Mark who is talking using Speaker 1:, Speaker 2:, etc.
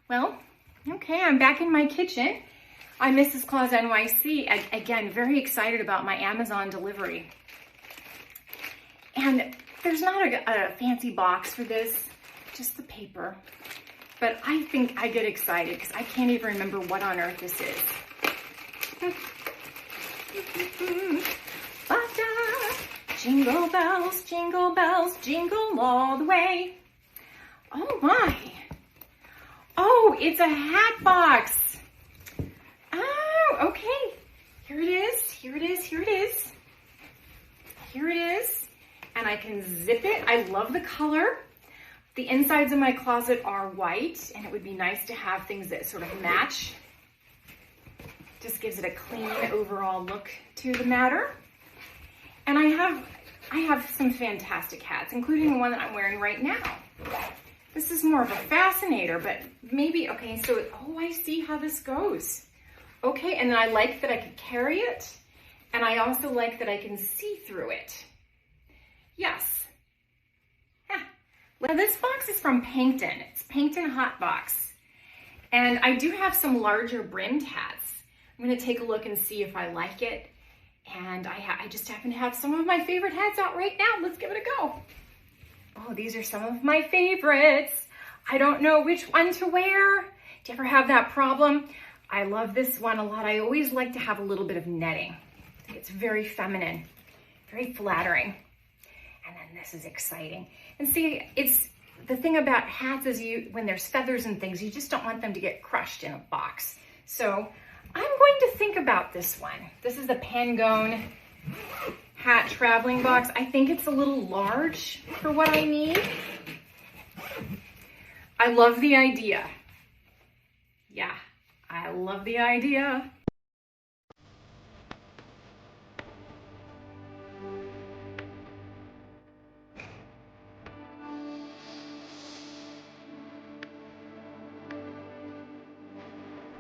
Speaker 1: Well, okay, I'm back in my kitchen. I'm Mrs. Claus NYC. Again, very excited about my Amazon delivery. And there's not a fancy box for this, just the paper. But I think I get excited because I can't even remember what on earth this is. Jingle bells, jingle all the way. Oh my. Oh, it's a hat box. Oh, okay. Here it is, here it is, here it is. Here it is. And I can zip it. I love the color. The insides of my closet are white, and it would be nice to have things that sort of match. Just gives it a clean overall look to the matter. And I have some fantastic hats, including the one that I'm wearing right now. This is more of a fascinator, but maybe, okay, so, oh, I see how this goes. Okay, and then I like that I can carry it, and I also like that I can see through it. Yes. Now this box is from Pangton. It's Pangton Hat Box. And I do have some larger brimmed hats. I'm gonna take a look and see if I like it. And I just happen to have some of my favorite hats out right now. Let's give it a go. Oh, these are some of my favorites. I don't know which one to wear. Do you ever have that problem? I love this one a lot. I always like to have a little bit of netting. It's very feminine, very flattering. And then this is exciting. And see, it's the thing about hats is when there's feathers and things, you just don't want them to get crushed in a box. So I'm going to think about this one. This is the Pangton Hat traveling box. I think it's a little large for what I need. I love the idea. Yeah, I love the idea.